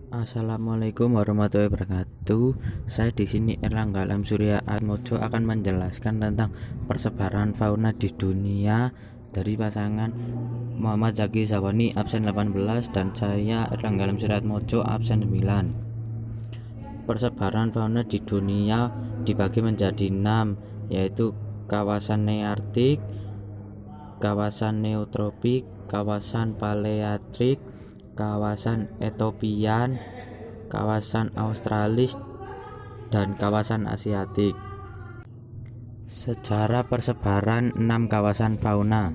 Assalamualaikum warahmatullahi wabarakatuh. Saya di sini Erlangga Alam Surya Atmojo akan menjelaskan tentang persebaran fauna di dunia dari pasangan Muhammad Zaki Zawani absen 18 dan saya Erlangga Alam Surya Atmojo absen 9. Persebaran fauna di dunia dibagi menjadi 6, yaitu kawasan nearktik, kawasan neotropik, kawasan palearktik, kawasan etopian, kawasan australis, dan kawasan asiatik. Secara persebaran 6 kawasan fauna.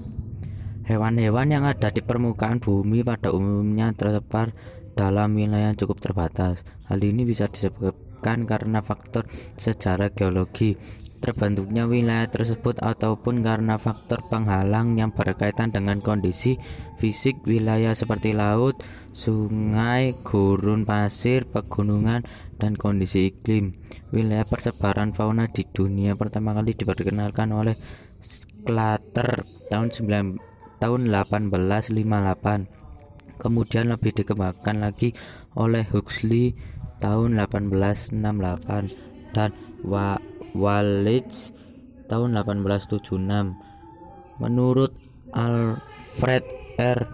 Hewan-hewan yang ada di permukaan bumi pada umumnya tersebar dalam wilayah yang cukup terbatas. Hal ini bisa disebabkan karena faktor sejarah geologi, terbentuknya wilayah tersebut, ataupun karena faktor penghalang yang berkaitan dengan kondisi fisik wilayah seperti laut, sungai, gurun pasir, pegunungan, dan kondisi iklim. Wilayah persebaran fauna di dunia pertama kali diperkenalkan oleh Sclater tahun 1858. Kemudian lebih dikembangkan lagi oleh Huxley tahun 1868 dan Wallace tahun 1876. Menurut Alfred R.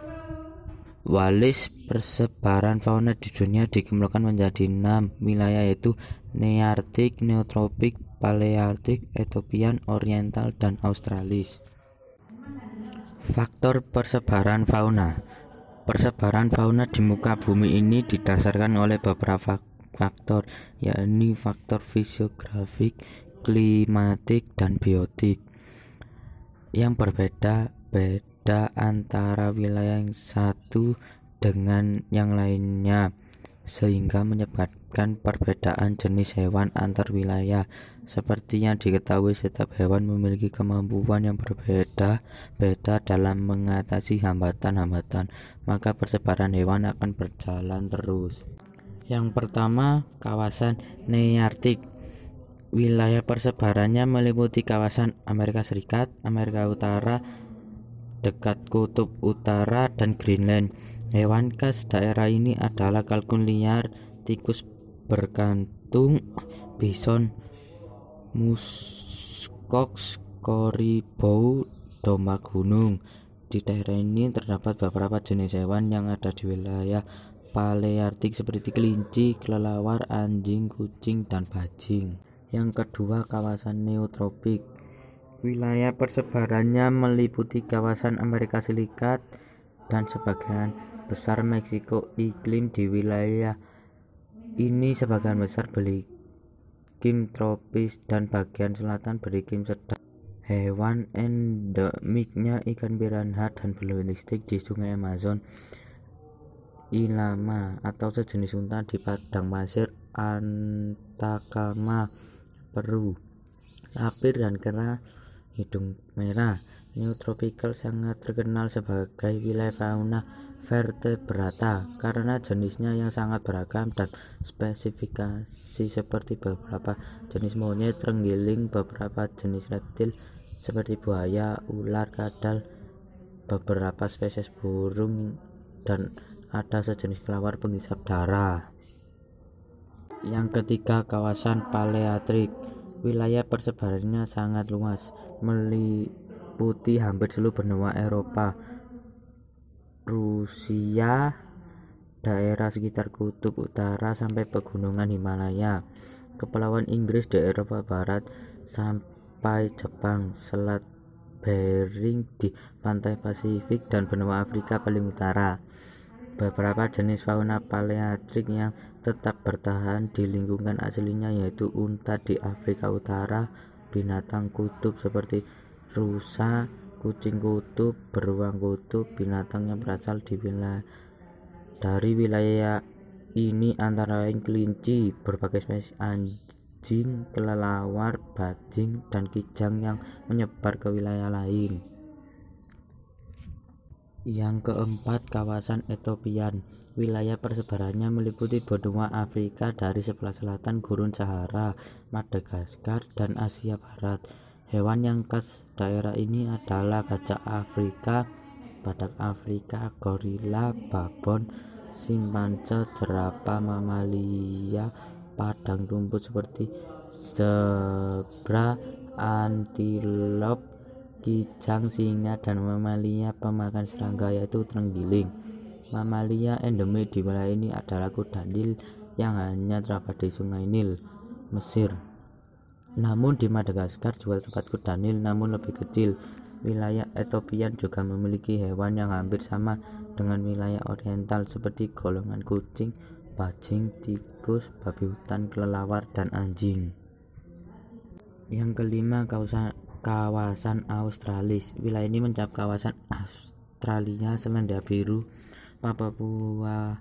Wallace, persebaran fauna di dunia dikelompokkan menjadi 6 wilayah, yaitu nearktik, neotropik, palearktik, etopian, oriental, dan australis. Faktor persebaran fauna. Persebaran fauna di muka bumi ini didasarkan oleh beberapa faktor, yakni faktor fisiografik, klimatik, dan biotik yang berbeda-beda antara wilayah yang satu dengan yang lainnya, sehingga menyebabkan perbedaan jenis hewan antar wilayah. Seperti yang diketahui, setiap hewan memiliki kemampuan yang berbeda-beda dalam mengatasi hambatan-hambatan, maka persebaran hewan akan berjalan terus. Yang pertama, kawasan nearktik. Wilayah persebarannya meliputi kawasan Amerika Serikat, Amerika Utara, dekat Kutub Utara, dan Greenland. Hewan khas daerah ini adalah kalkun liar, tikus berkantung, bison, muskox, koribau, domba gunung. Di daerah ini terdapat beberapa jenis hewan yang ada di wilayah palearktik seperti kelinci, kelelawar, anjing, kucing, dan bajing. Yang kedua, kawasan neotropik. Wilayah persebarannya meliputi kawasan Amerika Serikat dan sebagian besar Meksiko. Iklim di wilayah ini sebagian besar beriklim tropis dan bagian selatan beriklim sedang. Hewan endemiknya ikan piranha dan beluistik di sungai Amazon, ilama atau sejenis unta di padang pasir Atacama, Peru, tapir dan kera hidung merah. Neotropical sangat terkenal sebagai wilayah fauna vertebrata karena jenisnya yang sangat beragam dan spesifikasi seperti beberapa jenis monyet, terenggiling, beberapa jenis reptil seperti buaya, ular, kadal, beberapa spesies burung, dan ada sejenis kelawar penghisap darah. Yang ketiga, kawasan palearktik. Wilayah persebarannya sangat luas, meliputi hampir seluruh benua Eropa, Rusia, daerah sekitar Kutub Utara, sampai pegunungan Himalaya, Kepulauan Inggris di Eropa Barat, sampai Jepang, Selat Bering di pantai Pasifik, dan benua Afrika paling utara. Beberapa jenis fauna palearktik yang tetap bertahan di lingkungan aslinya yaitu unta di Afrika Utara, binatang kutub seperti rusa, kucing kutub, beruang kutub. Binatang yang berasal dari wilayah ini antara lain kelinci, berbagai spesies anjing, kelelawar, bajing, dan kijang yang menyebar ke wilayah lain. Yang keempat, kawasan etopian. Wilayah persebarannya meliputi benua Afrika dari sebelah selatan Gurun Sahara, Madagaskar, dan Asia Barat. Hewan yang khas daerah ini adalah gajah Afrika, badak Afrika, gorila, babon, simpanse, jerapah, mamalia padang rumput seperti zebra, antilop, kijang, singa, dan mamalia pemakan serangga yaitu terenggiling. Mamalia endemik di wilayah ini adalah kuda Nil yang hanya terdapat di Sungai Nil, Mesir. Namun di Madagaskar juga terdapat kuda Nil namun lebih kecil. Wilayah Ethiopia juga memiliki hewan yang hampir sama dengan wilayah oriental seperti golongan kucing, bajing, tikus, babi hutan, kelelawar, dan anjing. Yang kelima, kawasan Australis. Wilayah ini mencakup kawasan Australia, Selandia Biru, Papua,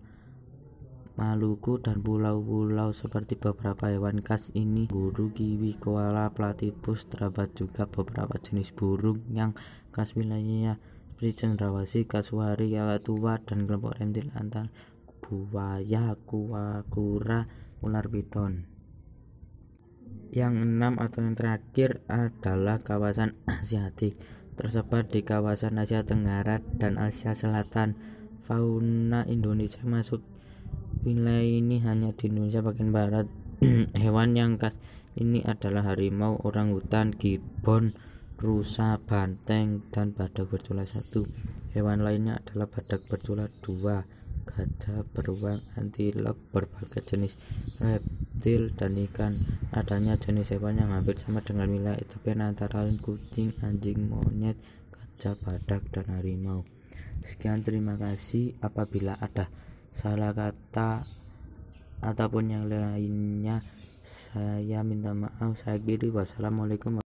Maluku, dan pulau-pulau seperti beberapa hewan khas ini guru, kiwi, koala, platypus. Terdapat juga beberapa jenis burung yang khas wilayahnya seperti cendrawasih, kasuari, kakatua, dan kelompok reptil antara buaya, kura-kura, ular piton. Yang enam atau yang terakhir adalah kawasan Asiatik, tersebar di kawasan Asia Tenggara dan Asia Selatan. Fauna Indonesia masuk wilayah ini hanya di Indonesia bagian barat. Hewan yang khas ini adalah harimau, orangutan, gibbon, rusa, banteng, dan badak bercula 1. Hewan lainnya adalah badak bercula 2, gajah, beruang, antilop, berbagai jenis reptil, dan ikan. Adanya jenis hewan yang hampir sama dengan wilayah Ethiopia antara lain kucing, anjing, monyet, gajah, badak, dan harimau. Sekian, terima kasih. Apabila ada salah kata ataupun yang lainnya, saya minta maaf. Saya akhiri. Wassalamualaikum.